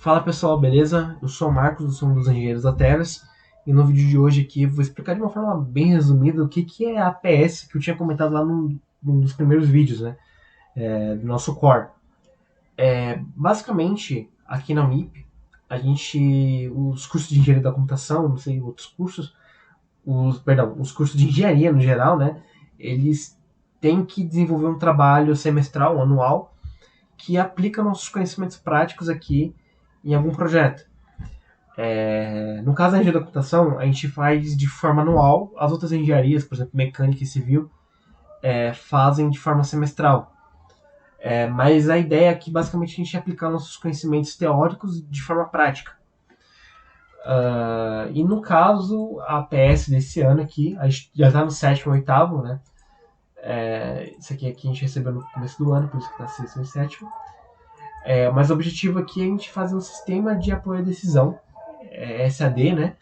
Fala pessoal, beleza? Eu sou o Marcos, eu sou um dos engenheiros da Teras e no vídeo de hoje aqui eu vou explicar de uma forma bem resumida o que é a APS que eu tinha comentado lá num dos primeiros vídeos, né? Do nosso core. Basicamente, aqui na Unip, os cursos de engenharia da computação, não sei, outros cursos, os cursos de engenharia no geral, né? Eles têm que desenvolver um trabalho semestral, anual, que aplica nossos conhecimentos práticos aqui em algum projeto. No caso da engenharia da computação, a gente faz de forma anual. As outras engenharias, por exemplo, mecânica e civil, fazem de forma semestral. Mas a ideia é que basicamente a gente aplicar nossos conhecimentos teóricos de forma prática. E no caso, a APS desse ano aqui, a gente já está no sétimo ou oitavo, né? Isso aqui a gente recebeu no começo do ano, por isso que está sexto e sétimo. Mas o objetivo aqui é a gente fazer um sistema de apoio à decisão, SAD, né?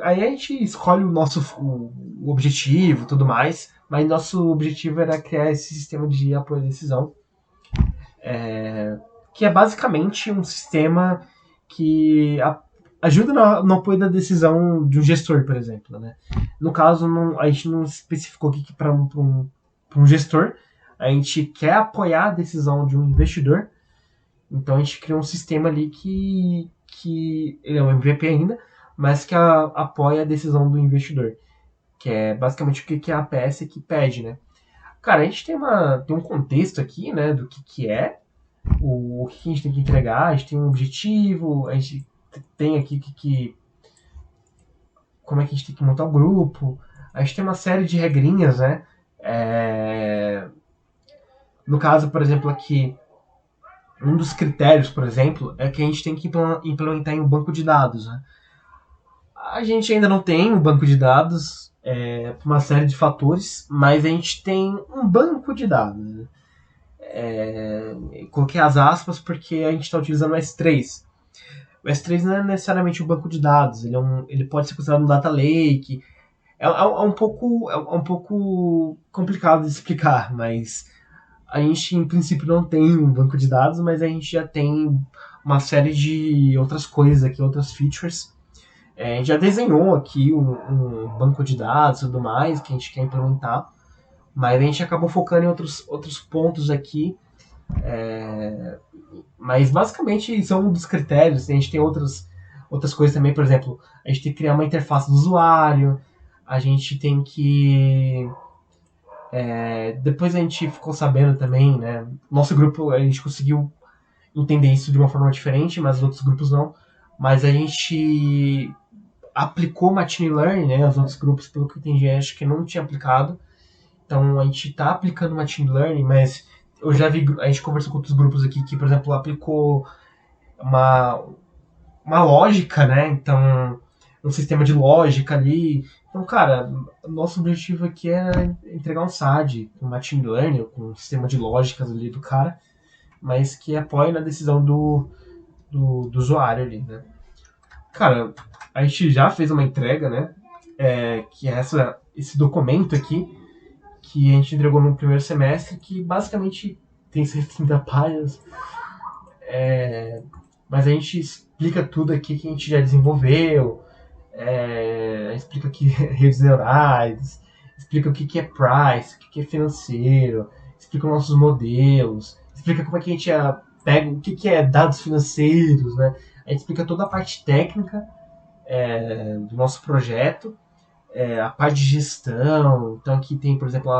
Aí a gente escolhe o objetivo e tudo mais, mas nosso objetivo era criar esse sistema de apoio à decisão, que é basicamente um sistema que ajuda no apoio da decisão de um gestor, por exemplo. Né? No caso, a gente não especificou aqui que para um gestor, a gente quer apoiar a decisão de um investidor, então a gente criou um sistema ali que ele é um MVP ainda, mas que apoia a decisão do investidor, que é basicamente o que a APS que pede, né? Cara, a gente tem um contexto aqui, né, do que é, o que a gente tem que entregar, a gente tem um objetivo, a gente tem aqui como é que a gente tem que montar o grupo, a gente tem uma série de regrinhas, né? No caso, por exemplo, aqui, um dos critérios, por exemplo, é que a gente tem que implementar em um banco de dados, né? A gente ainda não tem um banco de dados por uma série de fatores, mas a gente tem um banco de dados. Né? Coloquei as aspas porque a gente está utilizando o S3. O S3 não é necessariamente um banco de dados, ele pode ser considerado um data lake. Um pouco complicado de explicar, mas a gente em princípio não tem um banco de dados, mas a gente já tem uma série de outras coisas aqui, outras features. A gente já desenhou aqui um banco de dados e tudo mais que a gente quer implementar, mas a gente acabou focando em outros pontos aqui. Mas basicamente são um dos critérios. A gente tem outras coisas também, por exemplo, a gente tem que criar uma interface do usuário, a gente tem que. Depois a gente ficou sabendo também, né? Nosso grupo, a gente conseguiu entender isso de uma forma diferente, mas os outros grupos não. Mas a gente aplicou Machine Learning, né? Os outros grupos, pelo que eu entendi, acho que não tinha aplicado. Então a gente está aplicando Machine Learning, mas eu já vi, a gente conversou com outros grupos aqui que, por exemplo, aplicou uma lógica, né? Então, um sistema de lógica ali. Então, cara, nosso objetivo aqui é entregar um SAD com Machine Learning, com um sistema de lógicas ali do cara, mas que apoie na decisão do usuário ali, né? Cara, a gente já fez uma entrega, né? Que é esse documento aqui, que a gente entregou no primeiro semestre, que basicamente tem 130 páginas, mas a gente explica tudo aqui que a gente já desenvolveu, explica aqui redes neurais, explica o que é price, o que é financeiro, explica os nossos modelos, explica como é que a gente pega o que é dados financeiros, né? A gente explica toda a parte técnica do nosso projeto, a parte de gestão. Então aqui tem, por exemplo,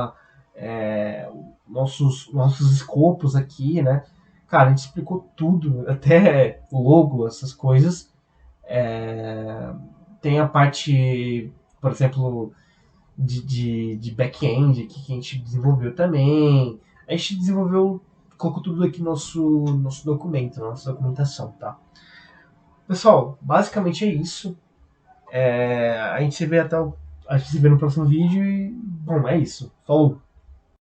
nossos escopos aqui, né? Cara, a gente explicou tudo, até logo, essas coisas. Tem a parte, por exemplo, de back-end aqui que a gente desenvolveu também. A gente colocou tudo aqui no nosso documento, na nossa documentação, tá? Pessoal, basicamente é isso. A gente se vê no próximo vídeo e, bom, é isso. Falou!